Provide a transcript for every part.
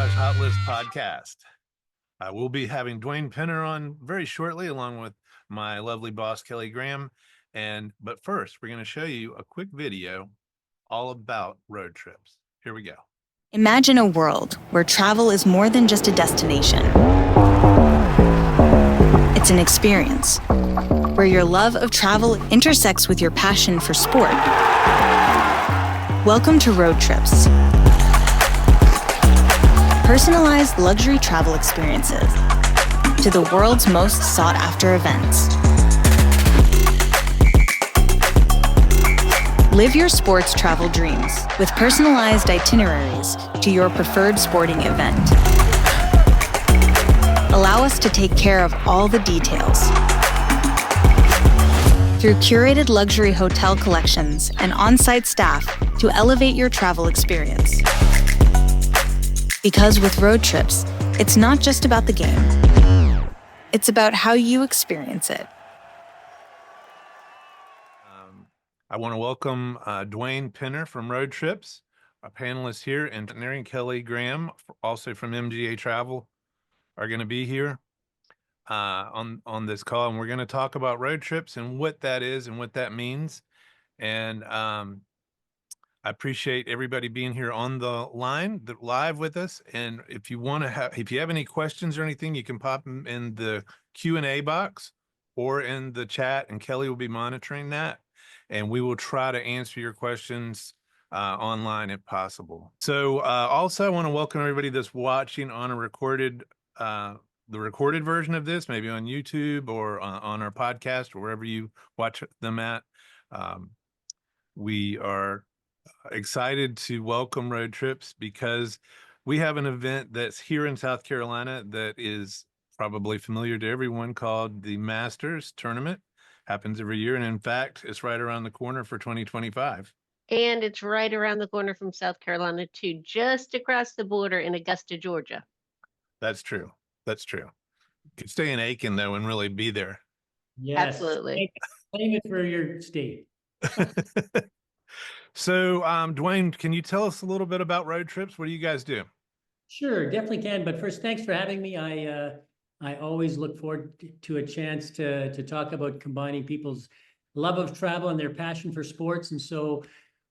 Voyage Hot List podcast. We'll be having Dwayne Penner on very shortly, along with my lovely boss, Kelly Graham. But first, we're going to show you a quick video all about road trips. Here we go. Imagine a world where travel is more than just a destination. It's an experience where your love of travel intersects with your passion for sport. Welcome to Roadtrips. Personalized luxury travel experiences to the world's most sought-after events. Live your sports travel dreams with personalized itineraries to your preferred sporting event. Allow us to take care of all the details. Through curated luxury hotel collections and on-site staff to elevate your travel experience. Because with Roadtrips, it's not just about the game. It's about how you experience it. I want to welcome Dwayne Penner from Roadtrips, our panelist here, and Kelly Graham, also from MGA Travel, are going to be here on this call, and we're going to talk about road trips and what that is and what that means. And I appreciate everybody being here on the line, live with us. And if you have any questions or anything, you can pop them in the Q&A box or in the chat, and Kelly will be monitoring that. And we will try to answer your questions online if possible. So also I want to welcome everybody that's watching on a recorded, the recorded version of this, maybe on YouTube or on our podcast or wherever you watch them at. We are excited to welcome Roadtrips because we have an event that's here in South Carolina that is probably familiar to everyone, called the Masters Tournament. Happens every year, and in fact, it's right around the corner for 2025. And it's right around the corner from South Carolina too, just across the border in Augusta, Georgia. That's true. That's true. You could stay in Aiken though and really be there. Yes. Absolutely. Claim it for your state. So, Dwayne, can you tell us a little bit about Roadtrips? What do you guys do? Sure, definitely can. But first, thanks for having me. I always look forward to a chance to talk about combining people's love of travel and their passion for sports. And so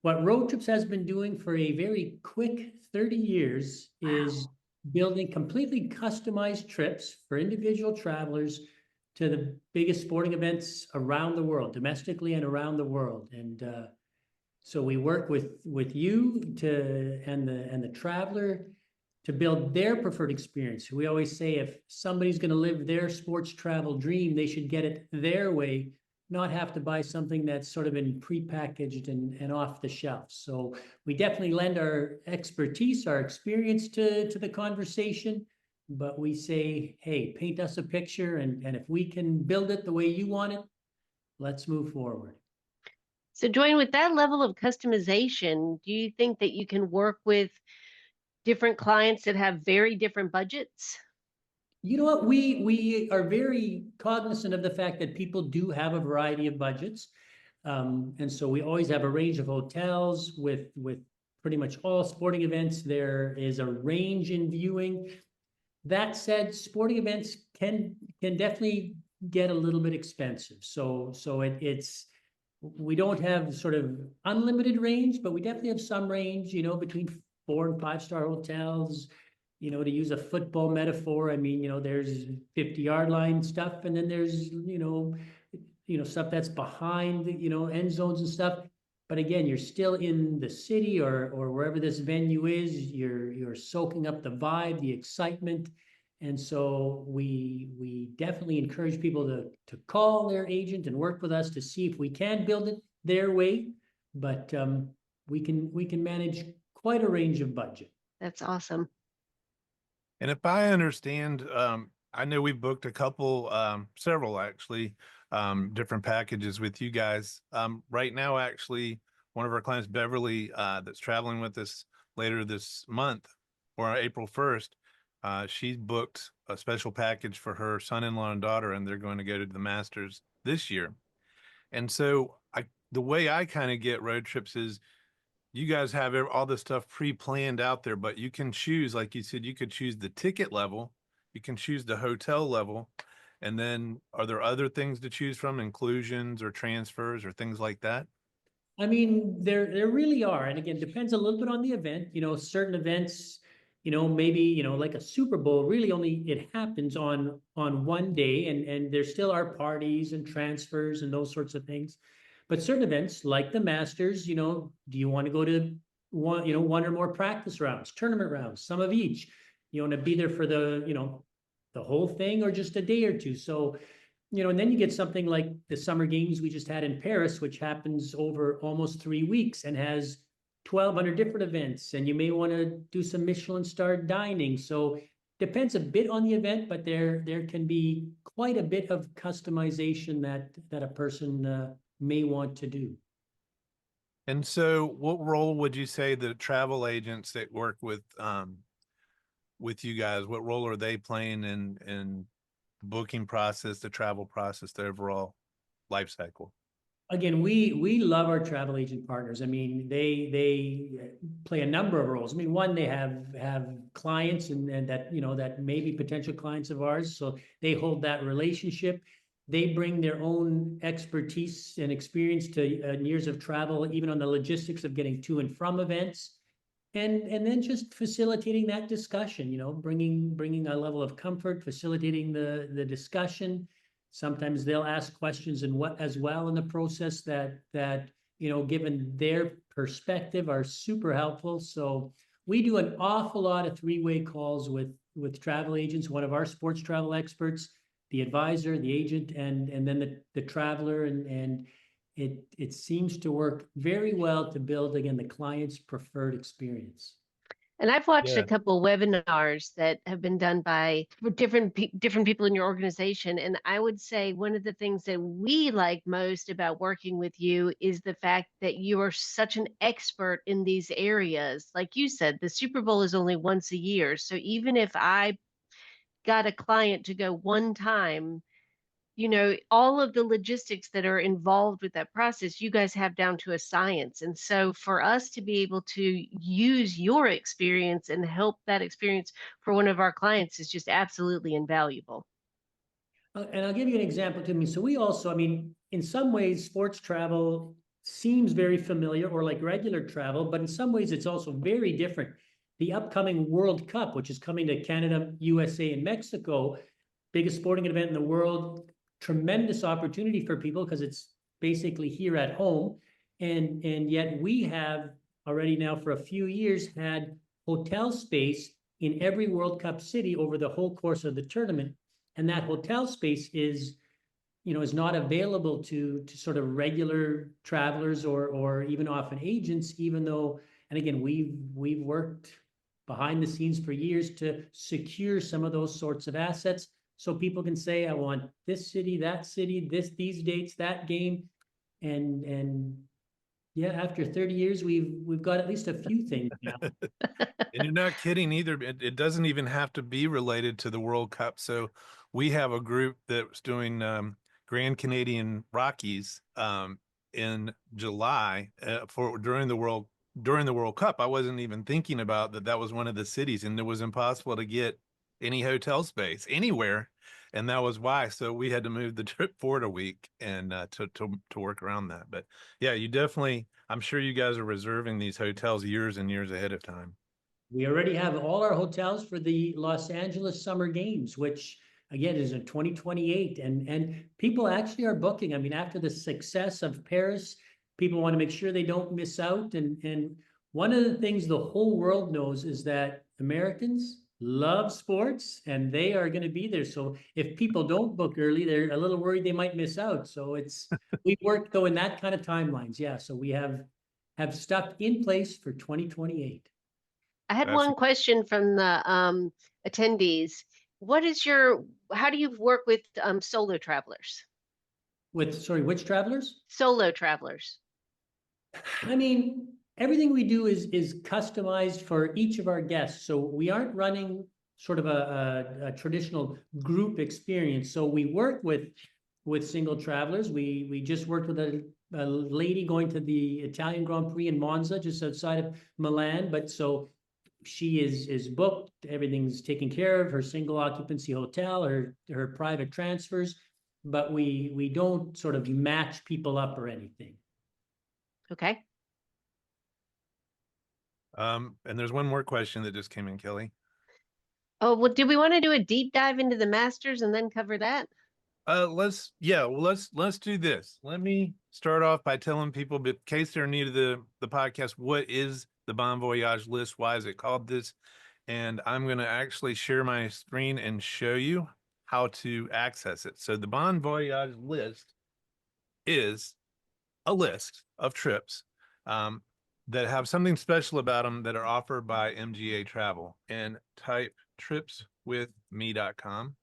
what Roadtrips has been doing for a very quick 30 years is building completely customized trips for individual travelers to the biggest sporting events around the world, domestically and around the world. And so we work with you and the traveler to build their preferred experience. We always say if somebody's going to live their sports travel dream, they should get it their way, not have to buy something that's sort of been prepackaged and off the shelf. So we definitely lend our expertise, our experience to the conversation, but we say, hey, paint us a picture, and if we can build it the way you want it, let's move forward. So Dwayne, with that level of customization, do you think that you can work with different clients that have very different budgets? You know what, we are very cognizant of the fact that people do have a variety of budgets. And so we always have a range of hotels with pretty much all sporting events. There is a range in viewing. That said, sporting events can definitely get a little bit expensive. So we don't have sort of unlimited range, but we definitely have some range, between 4 and 5-star hotels. To use a football metaphor, I mean, there's 50-yard line stuff, and then there's, stuff that's behind, end zones and stuff. But again, you're still in the city or wherever this venue is. You're soaking up the vibe, the excitement. And so we definitely encourage people to call their agent and work with us to see if we can build it their way. But we can manage quite a range of budget. That's awesome. And if I understand, I know we've booked a couple, several actually, different packages with you guys. Right now, actually, one of our clients, Beverly, that's traveling with us later this month or April 1st, she booked a special package for her son-in-law and daughter, and they're going to go to the Masters this year. And so the way I kind of get Roadtrips is you guys have all this stuff pre-planned out there, but you can choose, like you said, you could choose the ticket level, you can choose the hotel level, and then are there other things to choose from, inclusions or transfers or things like that? I mean, there really are, and again, depends a little bit on the event. You know, certain events, maybe like a Super Bowl, really only it happens on one day, and there still are parties and transfers and those sorts of things. But certain events, like the Masters, do you want to go to one or more practice rounds, tournament rounds, some of each? You want to be there for the whole thing or just a day or two? So and then you get something like the summer games we just had in Paris, which happens over almost 3 weeks and has 1,200 different events. And you may want to do some Michelin star dining. So depends a bit on the event, but there can be quite a bit of customization that a person may want to do. And so what role would you say the travel agents that work with you guys, what role are they playing in the booking process, the travel process, the overall life cycle? Again, we love our travel agent partners. I mean, they play a number of roles. I mean, one, they have clients and that that may be potential clients of ours, so they hold that relationship. They bring their own expertise and experience to years of travel, even on the logistics of getting to and from events, and then just facilitating that discussion. Bringing a level of comfort, facilitating the discussion. Sometimes they'll ask questions and what as well in the process that given their perspective are super helpful. So we do an awful lot of three-way calls with travel agents, one of our sports travel experts, the advisor, the agent, and then the traveler, and it seems to work very well to build, again, the client's preferred experience. And I've watched a Yeah. couple webinars that have been done by different people in your organization. And I would say one of the things that we like most about working with you is the fact that you are such an expert in these areas. Like you said, the Super Bowl is only once a year. So even if I got a client to go one time, all of the logistics that are involved with that process, you guys have down to a science. And so for us to be able to use your experience and help that experience for one of our clients is just absolutely invaluable. And I'll give you an example to me. So we also, I mean, in some ways, sports travel seems very familiar or like regular travel, but in some ways it's also very different. The upcoming World Cup, which is coming to Canada, USA, and Mexico, biggest sporting event in the world, tremendous opportunity for people because it's basically here at home. And yet we have already now for a few years had hotel space in every World Cup city over the whole course of the tournament. And that hotel space is not available to sort of regular travelers or even often agents, even though, and again, we've worked behind the scenes for years to secure some of those sorts of assets so people can say, I want this city, that city, these dates, that game. And yeah, after 30 years, we've got at least a few things now. And you're not kidding either. It doesn't even have to be related to the World Cup. So we have a group that's doing Grand Canadian Rockies in July for during the World Cup. I wasn't even thinking about that was one of the cities, and it was impossible to get any hotel space anywhere, and that was why. So we had to move the trip forward a week and to work around that. But yeah, you definitely. I'm sure you guys are reserving these hotels years and years ahead of time. We already have all our hotels for the Los Angeles Summer Games, which again is in 2028. And people actually are booking. I mean, after the success of Paris, people want to make sure they don't miss out. And one of the things the whole world knows is that Americans love sports and they are going to be there. So if people don't book early, they're a little worried they might miss out. So we work though in that kind of timelines. Yeah. So we have stuff in place for 2028. I had That's one question from the attendees. How do you work with solo travelers? Sorry, which travelers? Solo travelers. I mean, everything we do is customized for each of our guests. So we aren't running sort of a traditional group experience. So we work with single travelers. We just worked with a lady going to the Italian Grand Prix in Monza, just outside of Milan. But so she is booked, everything's taken care of, her single occupancy hotel, her private transfers, but we don't sort of match people up or anything. Okay. And there's one more question that just came in, Kelly. Oh, well, do we want to do a deep dive into the Masters and then cover that? Let's do this. Let me start off by telling people, in case they're new to the podcast, what is the Bon Voyage list? Why is it called this? And I'm going to actually share my screen and show you how to access it. So the Bon Voyage list is a list of trips that have something special about them that are offered by MGA Travel, and type tripswithme.com.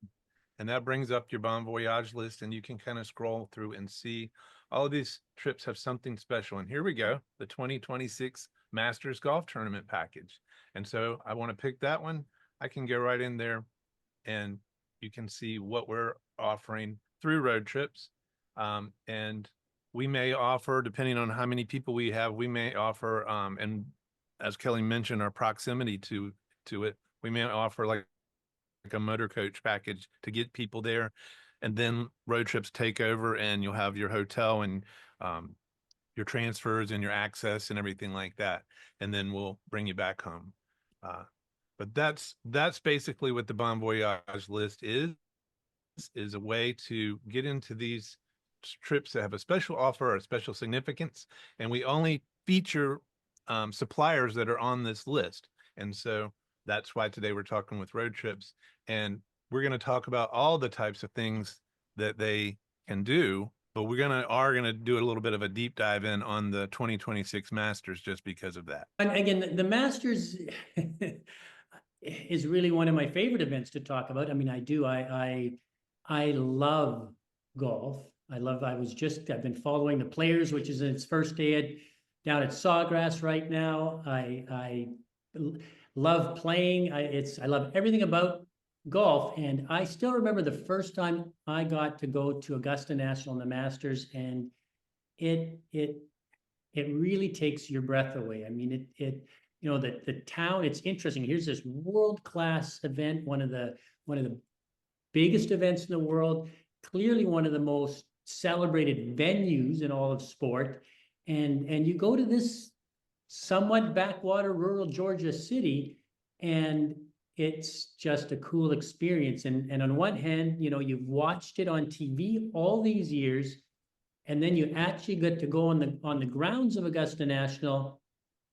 And that brings up your Bon Voyage list, and you can kind of scroll through and see all of these trips have something special. And here we go, the 2026 Masters Golf Tournament package. And so I want to pick that one. I can go right in there and you can see what we're offering through Roadtrips. And we may offer, depending on how many people we have, we may offer, and as Kelly mentioned, our proximity to it, we may offer like a motor coach package to get people there, and then Roadtrips take over and you'll have your hotel and your transfers and your access and everything like that, and then we'll bring you back home. But that's basically what the Bon Voyage list is a way to get into these trips that have a special offer or a special significance, and we only feature suppliers that are on this list. And so that's why today we're talking with Roadtrips, and we're going to talk about all the types of things that they can do, but are gonna do a little bit of a deep dive in on the 2026 Masters just because of that. And again, the Masters is really one of my favorite events to talk about. I mean, I love golf. I've been following the Players, which is in its first day down at Sawgrass right now. I love playing. I love everything about golf. And I still remember the first time I got to go to Augusta National in the Masters, and it really takes your breath away. I mean, the town, it's interesting. Here's this world-class event, one of the biggest events in the world, clearly one of the most celebrated venues in all of sport. And you go to this somewhat backwater rural Georgia city, and it's just a cool experience. And on one hand, you've watched it on TV all these years, and then you actually get to go on the grounds of Augusta National,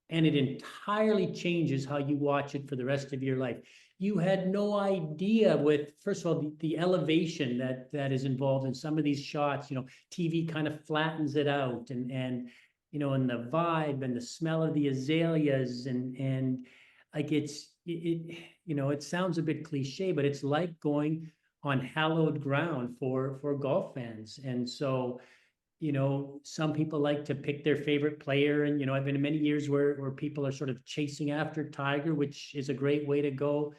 and it entirely changes how you watch it for the rest of your life. You had no idea with, first of all, the elevation that is involved in some of these shots. TV kind of flattens it out, and the vibe and the smell of the azaleas, and like it sounds a bit cliche, but it's like going on hallowed ground for golf fans. And so, some people like to pick their favorite player, and I've been in many years where people are sort of chasing after Tiger, which is a great way to go.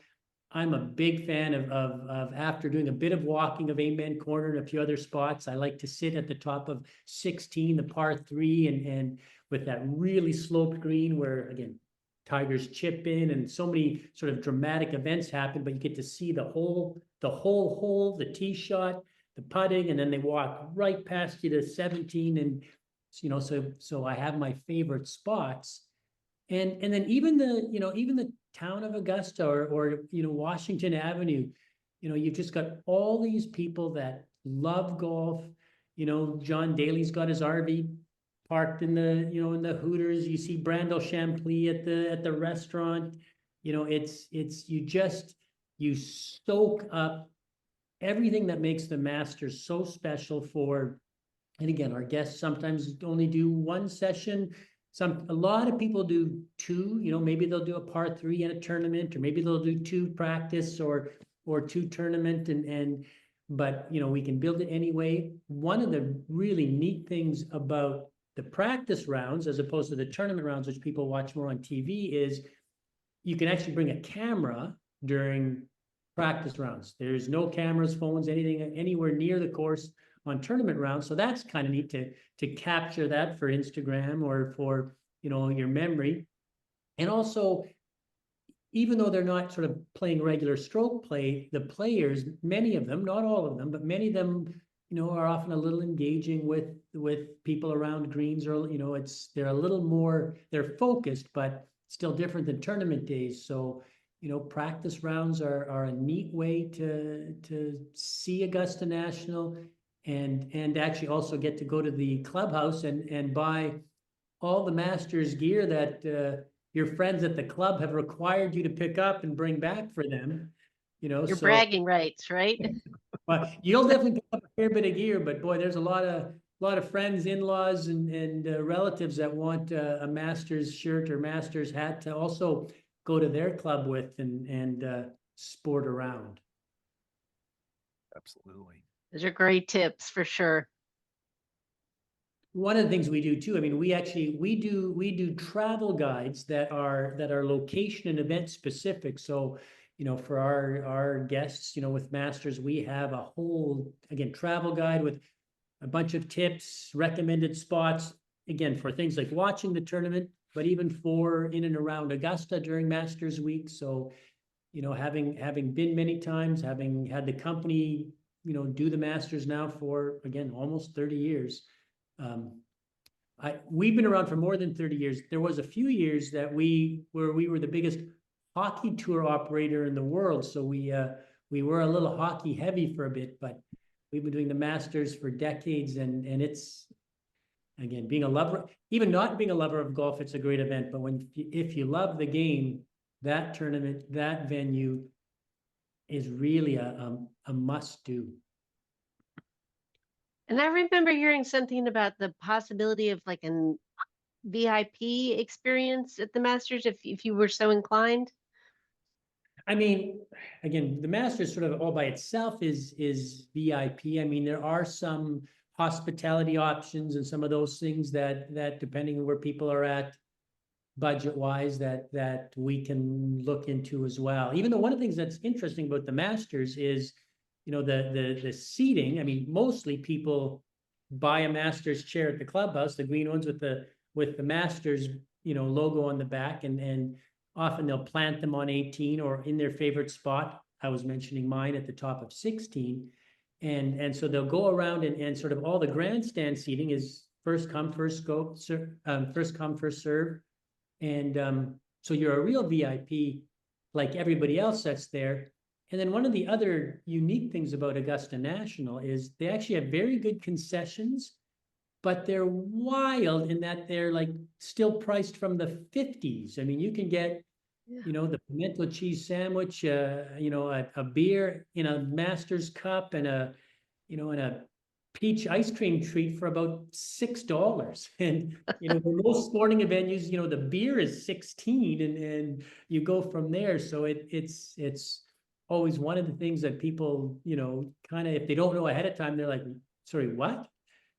I'm a big fan of after doing a bit of walking of Amen Corner and a few other spots, I like to sit at the top of 16, the par 3, and with that really sloped green where, again, Tiger's chip in, and so many sort of dramatic events happen, but you get to see the whole hole, the tee shot, the putting, and then they walk right past you to 17, and so I have my favorite spots. And then even the town of Augusta or Washington Avenue, you've just got all these people that love golf. John Daly's got his RV parked in the Hooters. You see Brandel Champley at the restaurant. You soak up everything that makes the Masters so special and again, our guests sometimes only do one session. A lot of people do two. Maybe they'll do a par 3 and a tournament, or maybe they'll do 2 practice or 2 tournament, but we can build it anyway. One of the really neat things about the practice rounds, as opposed to the tournament rounds, which people watch more on TV, is you can actually bring a camera during practice rounds. There's no cameras, phones, anything anywhere near the course on tournament rounds. So that's kind of neat to capture that for Instagram or for, you know, your memory. And also, even though they're not sort of playing regular stroke play, the players, many of them, not all of them, but many of them, you know, are often a little engaging with people around greens, or, you know, they're a little more, they're focused, but still different than tournament days. So, you know, practice rounds are a neat way to see Augusta National, and actually also get to go to the clubhouse and buy all the Masters gear that your friends at the club have required you to pick up and bring back for them. You know, Your so bragging rights, right? but you'll definitely pick up a fair bit of gear. But boy, there's a lot of friends, in-laws, and relatives that want a Masters shirt or Masters hat to also go to their club with and sport around. Absolutely. Those are great tips for sure. One of the things we do too, I mean, we do travel guides that are location and event specific. So, you know, for our guests, you know, with Masters, we have a whole, again, travel guide with a bunch of tips, recommended spots, again, for things like watching the tournament, but even for in and around Augusta during Masters week. So, you know, having been many times, having had the company, you know, do the Masters now for, again, almost 30 years. We've been around for more than 30 years. There was a few years that we were the biggest hockey tour operator in the world. So we were a little hockey heavy for a bit, but we've been doing the Masters for decades, and it's, again, being a lover, even not being a lover of golf, it's a great event. But if you love the game, that tournament, that venue is really a must do. And I remember hearing something about the possibility of like an VIP experience at the Masters if you were so inclined. I mean, again, the Masters sort of all by itself is VIP. I mean, there are some hospitality options and some of those things that depending on where people are at budget wise, that we can look into as well. Even though one of the things that's interesting about the Masters is, you know, the seating. I mean, mostly people buy a Masters chair at the clubhouse, the green ones with the Masters, you know, logo on the back, and often they'll plant them on 18 or in their favorite spot. I was mentioning mine at the top of 16. And so they'll go around and sort of all the grandstand seating is first come, first go, first come, first serve. And so you're a real VIP like everybody else that's there. And then one of the other unique things about Augusta National is they actually have very good concessions, but they're wild in that they're like still priced from the 50s. I mean, you can get, you know, the pimento cheese sandwich, you know, a beer in a Masters cup and a peach ice cream treat for about $6. And, you know, for most sporting venues, you know, the beer is 16 and you go from there. So it's always one of the things that people, you know, kind of, if they don't know ahead of time, they're like, sorry, what?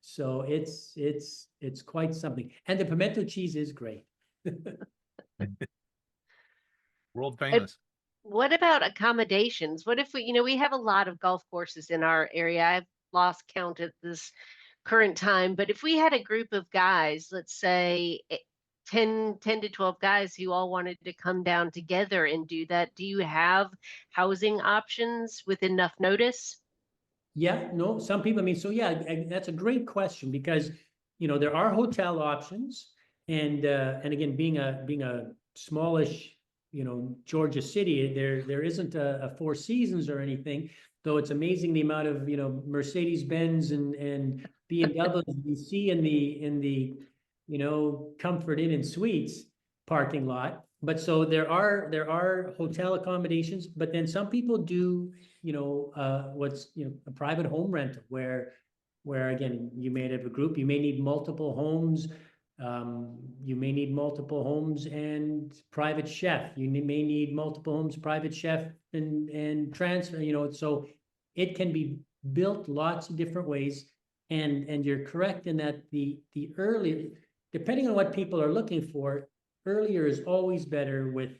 So it's quite something. And the pimento cheese is great. World famous. What about accommodations? What if we have a lot of golf courses in our area. I've lost count at this current time, but if we had a group of guys, let's say 10 to 12 guys who all wanted to come down together and do that, do you have housing options with enough notice? Yeah, no, some people, I mean, so yeah, that's a great question because, you know, there are hotel options, and again, being a smallish, you know, Georgia city, there isn't a Four Seasons or anything, though it's amazing the amount of, you know, Mercedes-Benz and BMWs you see in the you know, Comfort Inn and Suites parking lot. But so there are hotel accommodations, but then some people do, you know, what's, you know, a private home rental where again, you may have a group, you may need multiple homes. You may need multiple homes and private chef. You may need multiple homes, private chef, and transfer, you know, so it can be built lots of different ways. And you're correct in that the earlier, depending on what people are looking for, earlier is always better with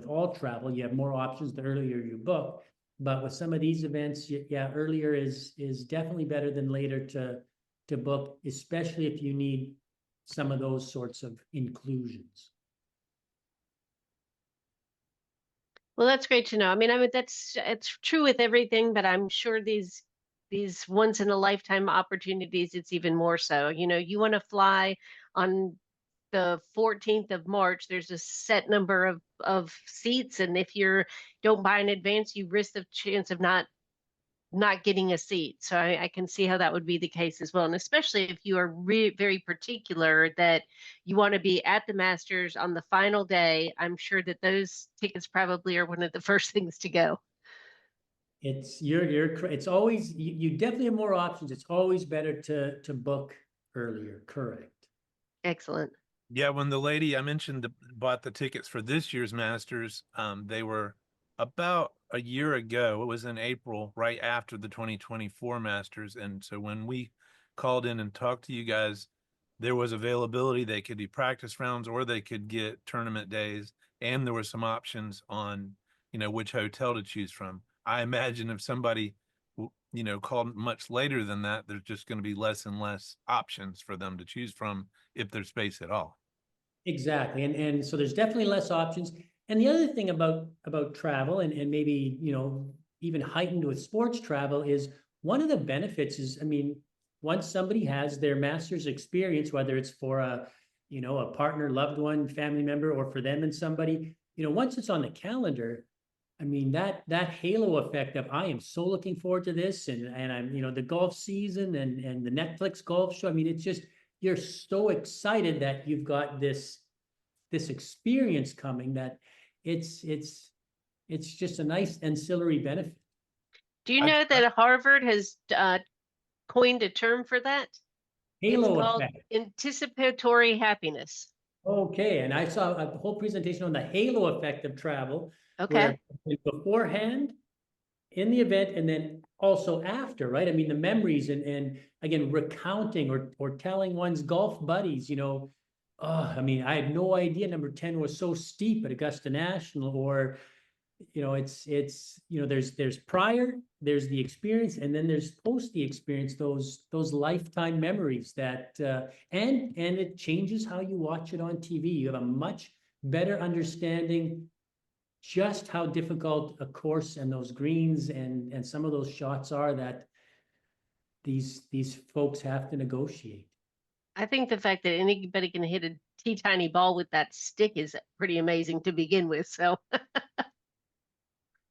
all travel. You have more options the earlier you book. But with some of these events, yeah, earlier is definitely better than later to book, especially if you need some of those sorts of inclusions. Well, that's great to know. I mean, it's true with everything, but I'm sure these once in a lifetime opportunities, it's even more so. You know, you want to fly on the 14th of March, there's a set number of seats, and if you're don't buy in advance, you risk the chance of not getting a seat. So I can see how that would be the case as well. And especially if you are very particular that you want to be at the Masters on the final day, I'm sure that those tickets probably are one of the first things to go. It's it's always you definitely have more options. It's always better to book earlier. Correct. Excellent. Yeah, when the lady I mentioned bought the tickets for this year's Masters, they were about a year ago. It was in April, right after the 2024 Masters. And so when we called in and talked to you guys, there was availability. They could do practice rounds or they could get tournament days. And there were some options on, which hotel to choose from. I imagine if somebody, called much later than that, there's just going to be less and less options for them to choose from if there's space at all. Exactly. And so there's definitely less options. And the other thing about travel and maybe, even heightened with sports travel is one of the benefits is, I mean, once somebody has their master's experience, whether it's for a partner, loved one, family member, or for them and somebody, once it's on the calendar, I mean, that halo effect of I am so looking forward to this and I'm, the golf season and the Netflix golf show. I mean, it's just you're so excited that you've got this experience coming that it's just a nice ancillary benefit. Do you I, know that Harvard has coined a term for that? It's Halo called effect. anticipatory happiness. Okay, and I saw a whole presentation on the halo effect of travel, Okay. where beforehand, in the event, and then also after, right? I mean, the memories and again, recounting or telling one's golf buddies, I mean, I had no idea number 10 was so steep at Augusta National, or there's prior, there's the experience, and then there's post the experience, those lifetime memories that and it changes how you watch it on TV. You have a much better understanding just how difficult a course and those greens and some of those shots are that these folks have to negotiate. I think the fact that anybody can hit a tiny ball with that stick is pretty amazing to begin with. So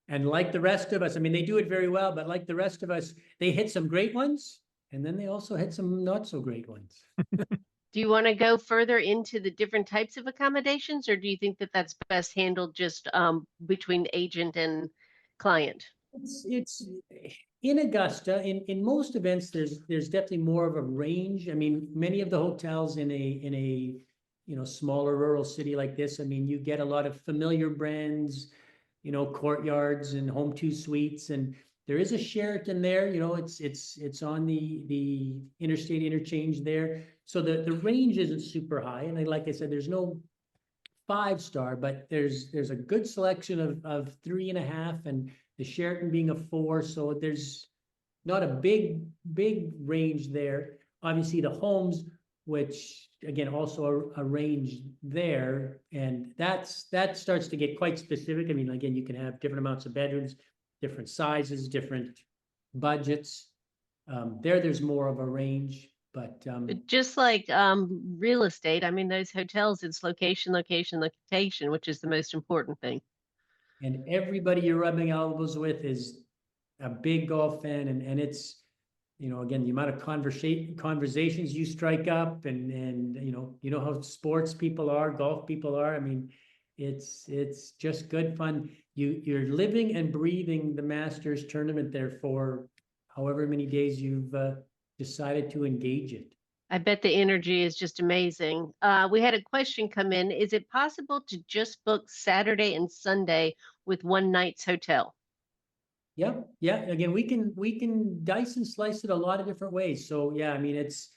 And like the rest of us, I mean, they do it very well, but like the rest of us, they hit some great ones, and then they also hit some not so great ones. do you want to go further into the different types of accommodations, or do you think that that's best handled just between agent and client? It's in Augusta, in most events, there's definitely more of a range. I mean, many of the hotels in a smaller rural city like this, I mean, you get a lot of familiar brands, courtyards and Home2 suites, and there is a Sheraton there. It's on the interstate interchange there, so the range isn't super high. And like I said, there's no 5-star, but there's a good selection of 3.5, and the Sheraton being a 4, so there's not a big range there. Obviously, the homes, which again also a range there, and that starts to get quite specific. I mean, again, you can have different amounts of bedrooms, different sizes, different budgets. There's more of a range, but Just like real estate, I mean, those hotels, it's location, location, location, which is the most important thing. and everybody you're rubbing elbows with is a big golf fan, and it's again, the amount of conversations you strike up, and how sports people are, golf people are. I mean, it's just good fun. You're living and breathing the Masters tournament there for however many days you've decided to engage it. I bet the energy is just amazing. We had a question come in. Is it possible to just book Saturday and Sunday with one night's hotel? Yeah, yeah. Again, we can dice and slice it a lot of different ways. So yeah, I mean, it's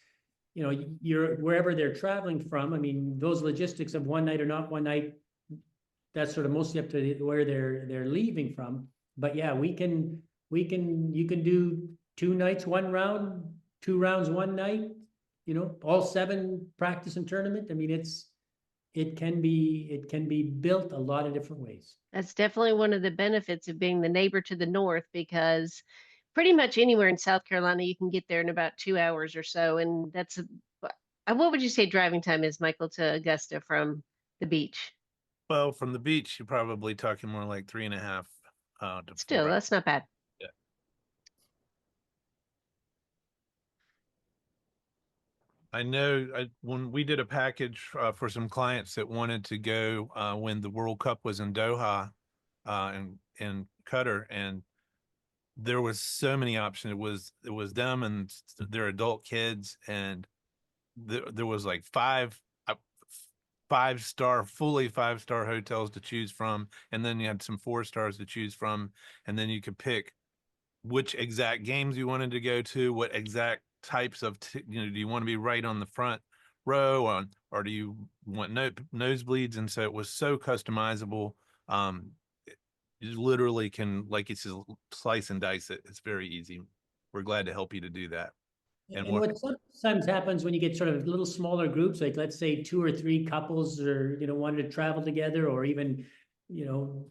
you're wherever they're traveling from. I mean, those logistics of one night or not one night, that's sort of mostly up to where they're leaving from. But yeah, you can do 2 nights, 1 round, 2 rounds, 1 night, all 7 practice and tournament. I mean, it can be built a lot of different ways. That's definitely one of the benefits of being the neighbor to the north, because pretty much anywhere in South Carolina you can get there in about 2 hours or so. And that's what would you say driving time is, Michael, to Augusta from the beach? Well, from the beach, you're probably talking more like 3.5 to Still, 4 hours. that's not bad. Yeah. I know when we did a package for some clients that wanted to go when the World Cup was in Doha in Qatar, and there was so many options. It was them and their adult kids, and there was like 5 5-star, fully 5-star hotels to choose from, and then you had some 4 stars to choose from, and then you could pick which exact games you wanted to go to, what exact types of, do you want to be right on the front row or do you want nosebleeds? And so it was so customizable. You literally can, like it's just slice and dice it. It's very easy. We're glad to help you to do that. And And what sometimes happens when you get sort of little smaller groups, like let's say 2 or 3 couples or, wanted to travel together, or even, you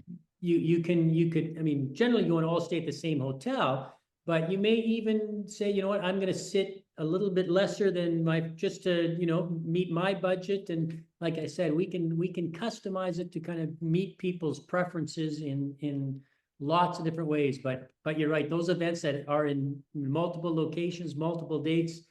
could, I mean, generally you want to all stay at the same hotel, but you may even say, I'm going to sit a little bit lesser than just to, meet my budget. And like I said, we can customize it to kind of meet people's preferences in lots of different ways. But you're right, those events that are in multiple locations, multiple dates,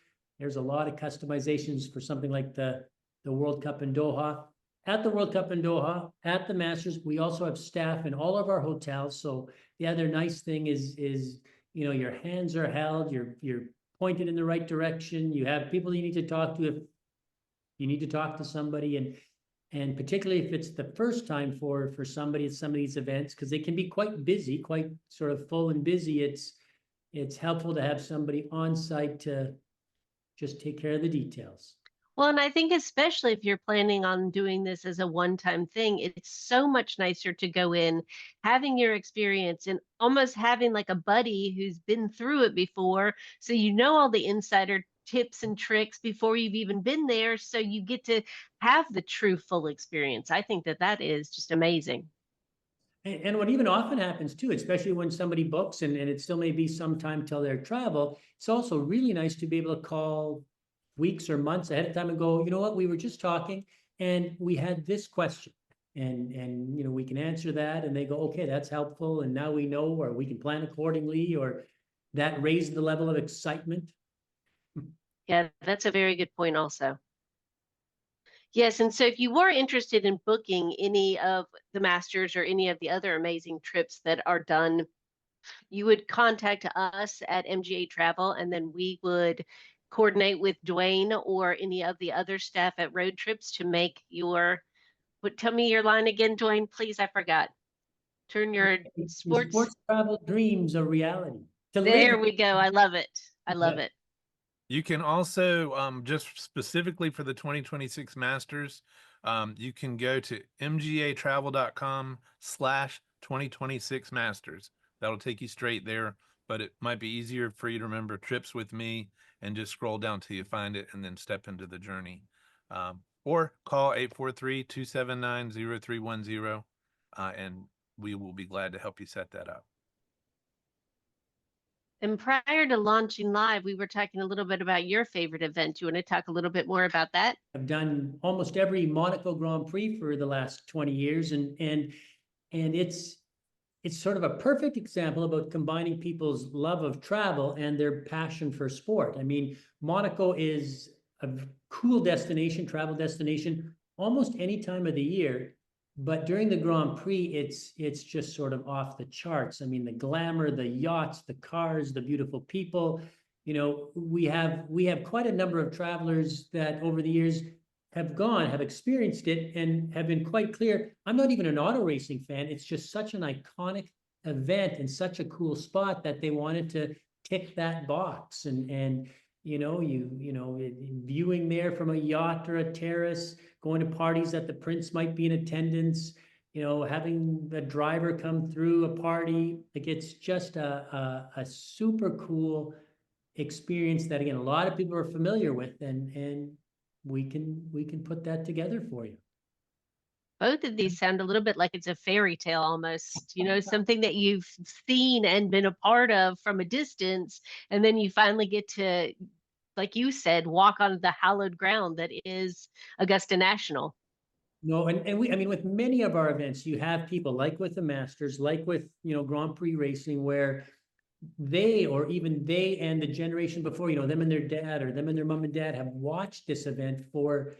there's a lot of customizations for something like the World Cup in Doha. At the World Cup in Doha, at the Masters, we also have staff in all of our hotels. So the other nice thing is your hands are held, you're pointed in the right direction, you have people you need to talk to if you need to talk to somebody. And particularly if it's the first time for somebody at some of these events, because they can be quite busy, quite sort of full and busy, it's helpful to have somebody on site to just take care of the details. Well, and I think especially if you're planning on doing this as a one-time thing, it's so much nicer to go in, having your experience and almost having like a buddy who's been through it before. So you know all the insider tips and tricks before you've even been there. So you get to have the true full experience. I think that is just amazing. And what even often happens too, especially when somebody books and it still may be some time till their travel, it's also really nice to be able to call weeks or months ahead of time and go, you know what, we were just talking and we had this question. And we can answer that, and they go, okay, that's helpful. And now we know, or we can plan accordingly, or that raised the level of excitement. Yeah, that's a very good point also. Yes, and so if you were interested in booking any of the Masters or any of the other amazing trips that are done, you would contact us at MGA Travel, and then we would coordinate with Dwayne or any of the other staff at Roadtrips to make tell me your line again, Dwayne, please. I forgot. Turn your sports. Travel dreams a reality. There we go. I love it. I love it. you can also, just specifically for the 2026 Masters, you can go to mgatravel.com/2026 Masters. That'll take you straight there, but it might be easier for you to remember Trips with Me and just scroll down till you find it and then step into the journey. Or call 843-279-0310, and we will be glad to help you set that up. And prior to launching live, we were talking a little bit about your favorite event. Do you want to talk a little bit more about that? I've done almost every Monaco Grand Prix for the last 20 years, and it's sort of a perfect example about combining people's love of travel and their passion for sport. I mean, Monaco is a cool destination, travel destination, almost any time of the year. But during the Grand Prix, it's just sort of off the charts. I mean, the glamour, the yachts, the cars, the beautiful people. We have quite a number of travelers that over the years have experienced it and have been quite clear. I'm not even an auto racing fan. It's just such an iconic event and such a cool spot that they wanted to tick that box. And viewing there from a yacht or a terrace, going to parties that the prince might be in attendance, having the driver come through a party. Like, it's just a super cool experience that, again, a lot of people are familiar with, and we can put that together for you. Both of these sound a little bit like it's a fairy tale almost, something that you've seen and been a part of from a distance. And then you finally get to, like you said, walk on the hallowed ground that is Augusta National. No, and I mean, with many of our events, you have people like with the Masters, like with, Grand Prix racing, where or even they and the generation before, them and their dad, or them and their mom and dad have watched this event for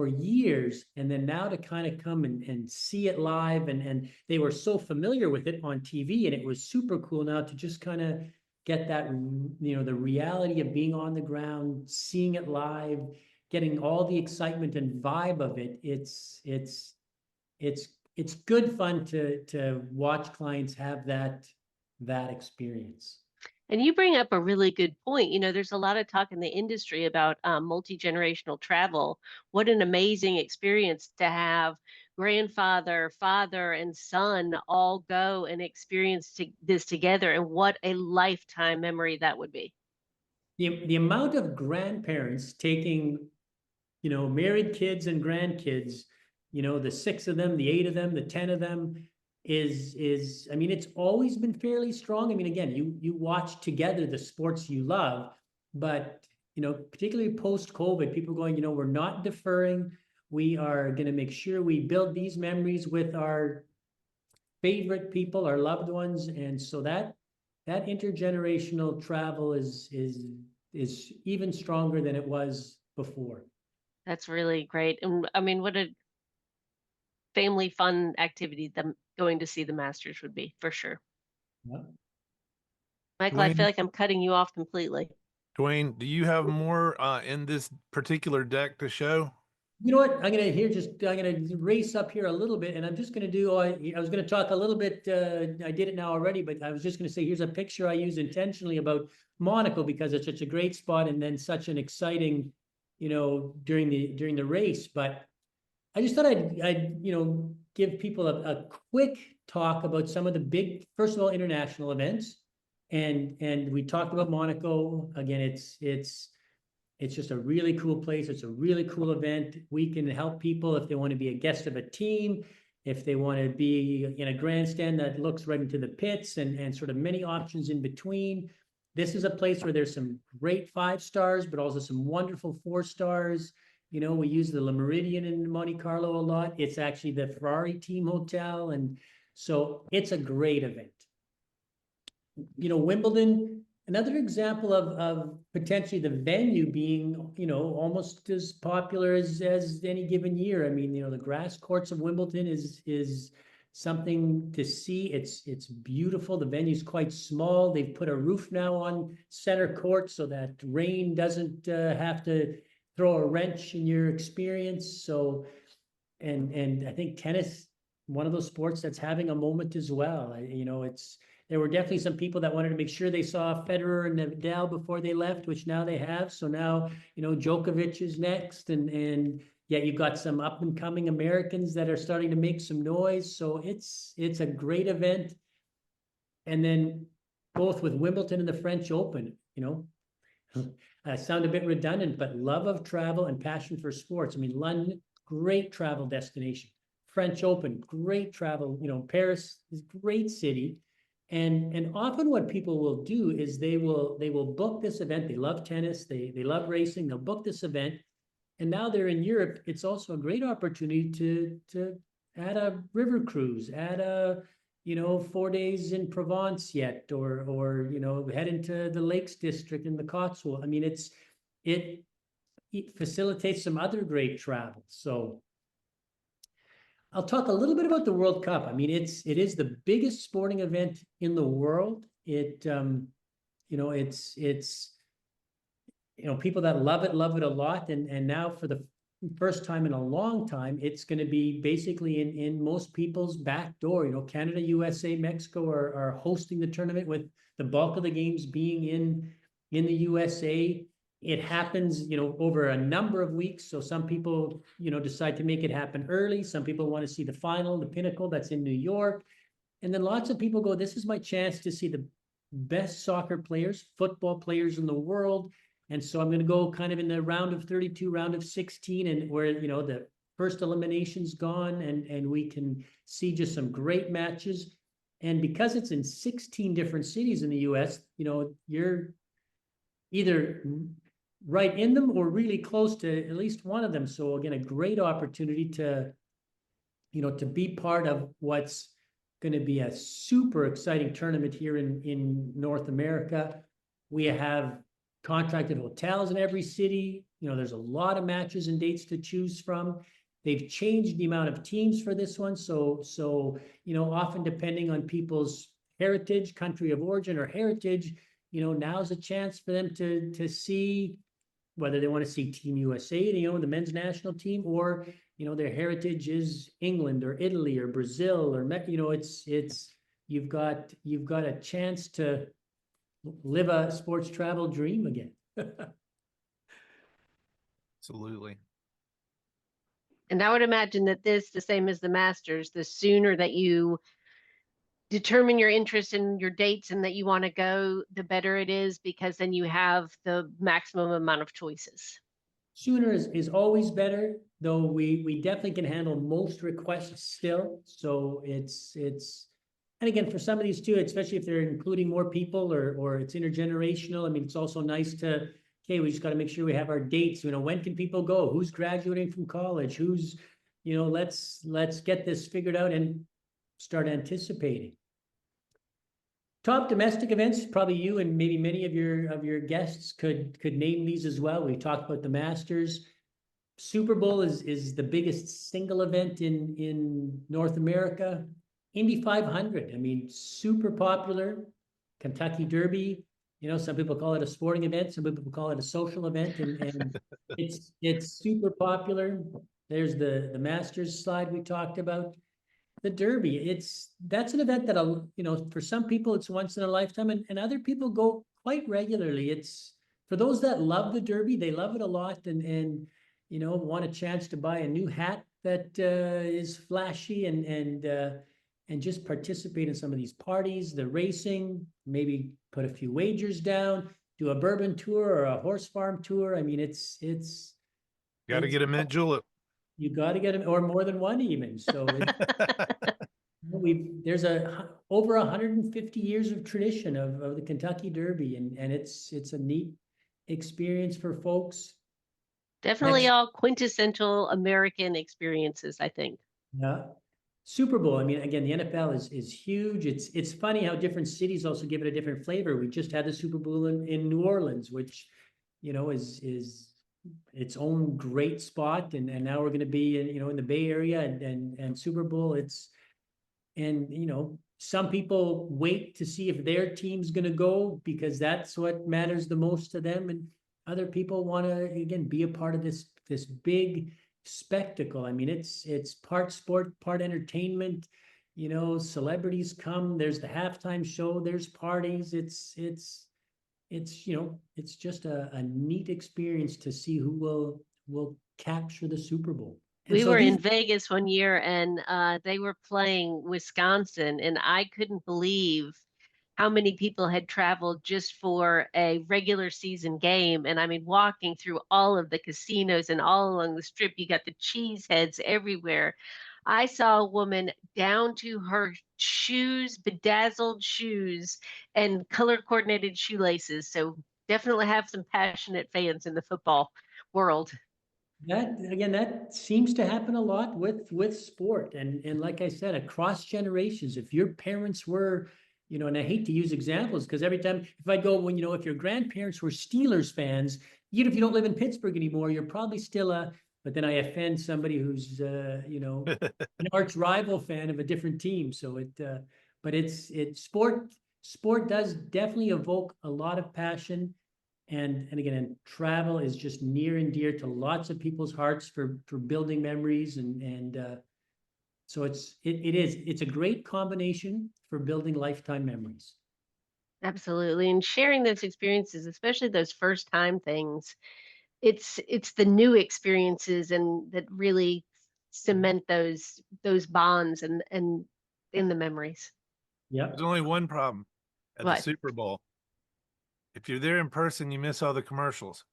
years. And then now to kind of come and see it live, and they were so familiar with it on TV, and it was super cool now to just kind of get that, the reality of being on the ground, seeing it live, getting all the excitement and vibe of it. It's good fun to watch clients have that experience. And you bring up a really good point. There's a lot of talk in the industry about multi-generational travel. What an amazing experience to have grandfather, father, and son all go and experience this together, and what a lifetime memory that would be. The amount of grandparents taking, married kids and grandkids, the 6 of them, the 8 of them, the 10 of them, is I mean, it's always been fairly strong. I mean, again, you watch together the sports you love, but particularly post-COVID, people going, we're not deferring. We are going to make sure we build these memories with our favorite people, our loved ones. And so that intergenerational travel is even stronger than it was before. That's really great. And I mean, what a family fun activity them going to see the Masters would be, for sure. Yeah. Michael, I feel Dwayne, like I'm cutting you off completely. Dwayne, do you have more in this particular deck to show? You know what? I'm gonna race up here a little bit, and I'm just gonna do. I was gonna talk a little bit. I did it now already, but I was just gonna say, here's a picture I use intentionally about Monaco because it's such a great spot, and then such an exciting, during the race. But I just thought I'd give people a quick talk about some of the big, first of all, international events, and we talked about Monaco. Again, it's just a really cool place. It's a really cool event. We can help people if they want to be a guest of a team, if they want to be in a grandstand that looks right into the pits, and sort of many options in between. This is a place where there's some great 5 stars, but also some wonderful 4 stars. We use the Le Méridien in Monte Carlo a lot. It's actually the Ferrari team hotel. And so it's a great event. Wimbledon, another example of potentially the venue being, almost as popular as any given year. I mean, the grass courts of Wimbledon is something to see. It's beautiful. The venue's quite small. They've put a roof now on center court so that rain doesn't have to throw a wrench in your experience. So, and I think tennis, one of those sports that's having a moment as well. There were definitely some people that wanted to make sure they saw Federer and Nadal before they left, which now they have. So now, Djokovic is next, and yet you've got some up and coming Americans that are starting to make some noise. So it's a great event. And then both with Wimbledon and the French Open, I sound a bit redundant, but love of travel and passion for sports. I mean, London, great travel destination. French Open, great travel. Paris is a great city. And often what people will do is they will book this event. They love tennis, they love racing, they'll book this event. And now they're in Europe. It's also a great opportunity to add a river cruise, add a 4 days in Provence yet, or head into the Lakes District in the Cotswold. I mean, it facilitates some other great travel. So I'll talk a little bit about the World Cup. I mean, it is the biggest sporting event in the world. It's people that love it a lot, and now for the first time in a long time, it's going to be basically in most people's back door. Canada, USA, Mexico are hosting the tournament, with the bulk of the games being in the USA. It happens, over a number of weeks. So some people, decide to make it happen early. Some people want to see the final, the pinnacle that's in New York. And then lots of people go, this is my chance to see the best soccer players, football players in the world. And so I'm going to go kind of in the round of 32, round of 16, and where, the first elimination's gone, and we can see just some great matches. And because it's in 16 different cities in the US, you're either right in them or really close to at least one of them. So again, a great opportunity to, to be part of what's going to be a super exciting tournament here in North America. We have contracted hotels in every city. There's a lot of matches and dates to choose from. They've changed the amount of teams for this one. So often depending on people's heritage, country of origin or heritage, now's a chance for them to see whether they want to see Team USA, the men's national team, or their heritage is England or Italy or Brazil or it's you've got a chance to live a sports travel dream again. Absolutely. And I would imagine that this, the same as the Masters, the sooner that you determine your interest in your dates and that you want to go, the better it is, because then you have the maximum amount of choices. Sooner is always better, though we definitely can handle most requests still. So it's and again, for some of these too, especially if they're including more people or it's intergenerational, I mean, it's also nice to, okay, we just got to make sure we have our dates. When can people go? Who's graduating from college? Who's, let's get this figured out and start anticipating. Top domestic events, probably you and maybe many of your guests could name these as well. We talked about the Masters. Super Bowl is the biggest single event in North America. Indy 500, I mean, super popular. Kentucky Derby, some people call it a sporting event, some people call it a social event, and it's super popular. There's the Masters slide we talked about. The Derby, that's an event that for some people it's once in a lifetime, and other people go quite regularly. It's for those that love the Derby, they love it a lot, and want a chance to buy a new hat that is flashy and just participate in some of these parties, the racing, maybe put a few wagers down, do a bourbon tour or a horse farm tour. I mean, it's Got to get a mint julep. You got to get them, or more than one even. So there's over 150 years of tradition of the Kentucky Derby, and it's a neat experience for folks. Definitely all quintessential American experiences, I think. Yeah. Super Bowl, I mean, again, the NFL is huge. It's funny how different cities also give it a different flavor. We just had the Super Bowl in New Orleans, which is its own great spot, and now we're going to be in the Bay Area and Super Bowl. Some people wait to see if their team's going to go because that's what matters the most to them, and other people want to again be a part of this big spectacle. I mean, it's part sport, part entertainment. Celebrities come. There's the halftime show. There's parties. It's just a neat experience to see who will capture the Super Bowl. And we so were in Vegas one year, and they were playing Wisconsin, and I couldn't believe how many people had traveled just for a regular season game. And I mean, walking through all of the casinos and all along the strip, you got the cheese heads everywhere. I saw a woman down to her shoes, bedazzled shoes, and color coordinated shoelaces. So definitely have some passionate fans in the football world. That seems to happen a lot with sport, and like I said, across generations. If your parents were, and I hate to use examples because every time if I go if your grandparents were Steelers fans, even if you don't live in Pittsburgh anymore, you're probably still but then I offend somebody who's an arch rival fan of a different team. So but it's sport does definitely evoke a lot of passion. And again, travel is just near and dear to lots of people's hearts for building memories, and so it's a great combination for building lifetime memories. Absolutely. And sharing those experiences, especially those first time things, it's the new experiences and that really cement those bonds and in the memories. Yep. There's only one problem at the What? Super Bowl. If you're there in person, you miss all the commercials.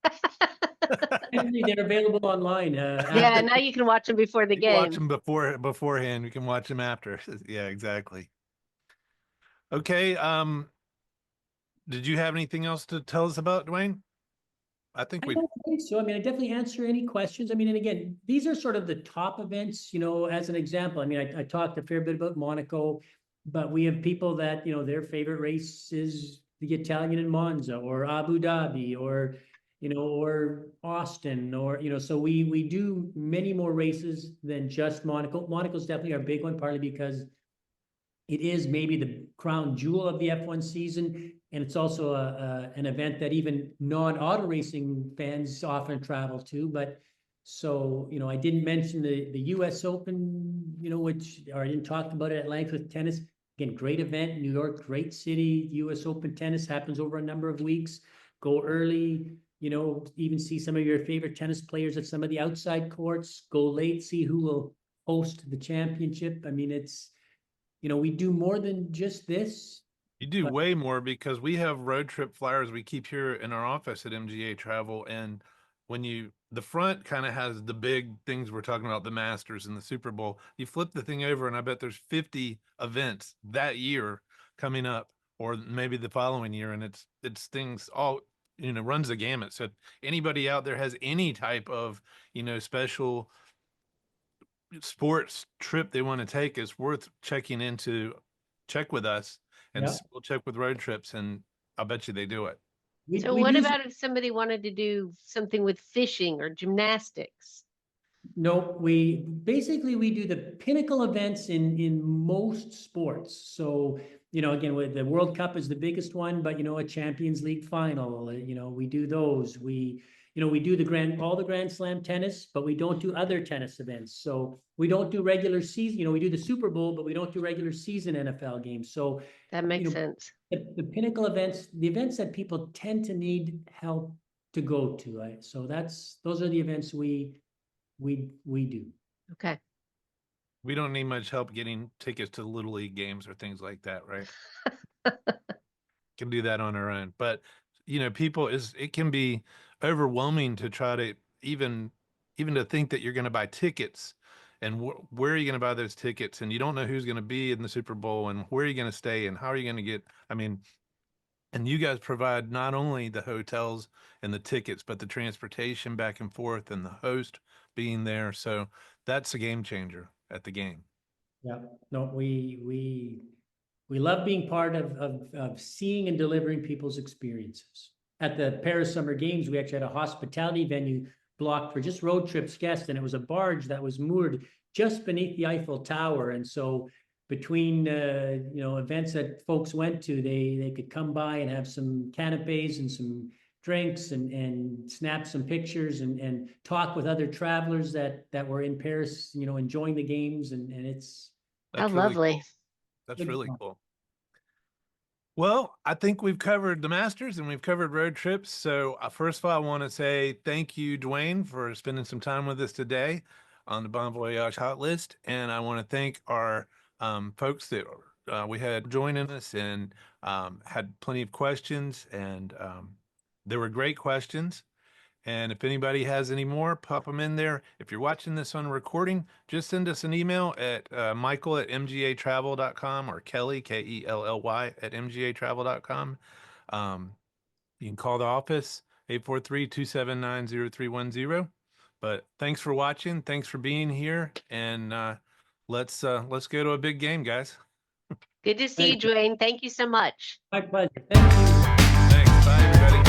Actually, they're available online, Yeah, after. now you can watch them before the You can watch game. them beforehand. You can watch them after. Yeah, exactly. Okay. Did you have anything else to tell us about, Dwayne? I think I we don't think so. I mean, I definitely answer any questions. I mean, and again, these are sort of the top events, as an example. I mean, I talked a fair bit about Monaco, but we have people that, their favorite race is the Italian in Monza or Abu Dhabi or Austin so we do many more races than just Monaco. Monaco's definitely our big one, partly because it is maybe the crown jewel of the F1 season. And it's also an event that even non-auto racing fans often travel to. But so, I didn't mention the US Open, which I didn't talk about it at length with tennis. Again, great event, New York, great city. US Open tennis happens over a number of weeks. Go early, even see some of your favorite tennis players at some of the outside courts. Go late, see who will host the championship. I mean, we do more than just this. You do But way more because we have road trip flyers we keep here in our office at MGA Travel. And the front kind of has the big things we're talking about, the Masters and the Super Bowl. You flip the thing over, and I bet there's 50 events that year coming up, or maybe the following year. And it's things all, runs the gamut. So if anybody out there has any type of, special sports trip they want to take, is worth check with us, and yeah, we'll check with Road Trips, and I'll bet you they do it. So we what do. about if somebody wanted to do something with fishing or gymnastics? No, we do the pinnacle events in most sports. So, again, with the World Cup is the biggest one, but a Champions League final, we do those. We do all the Grand Slam tennis, but we don't do other tennis events. So we don't do regular season, we do the Super Bowl, but we don't do regular season NFL games. So, That makes sense. the pinnacle events, the events that people tend to need help to go to. So those are the events we do. Okay. We don't need much help getting tickets to Little League games or things like that, right? Can do that on our own. But it can be overwhelming to try to even to think that you're going to buy tickets, and where are you going to buy those tickets, and you don't know who's going to be in the Super Bowl, and where are you going to stay, and how are you going to get, I mean, and you guys provide not only the hotels and the tickets, but the transportation back and forth and the host being there. So that's a game changer at the game. Yeah, no, we love being part of seeing and delivering people's experiences. At the Paris Summer Games, we actually had a hospitality venue blocked for just Road Trips guests, and it was a barge that was moored just beneath the Eiffel Tower. And so between events that folks went to, they could come by and have some canapes and some drinks and snap some pictures and talk with other travelers that were in Paris, enjoying the games. And it's How That's really lovely. cool. That's Good really fun. cool. Well, I think we've covered the Masters and we've covered Road Trips. So first of all, I want to say thank you, Dwayne, for spending some time with us today on the Bon Voyage Hot List. And I want to thank our folks that we had joining us and had plenty of questions. And they were great questions. And if anybody has any more, pop them in there. If you're watching this on recording, just send us an email at michael@mgatravel.com or Kelly, Kelly, at mgatravel.com. You can call the office, 843-279-0310. But thanks for watching. Thanks for being here. And let's go to a big game, guys. Good to see you, Thank you. Dwayne. Thank you so much. My pleasure. Thank you. Thanks. Bye, everybody.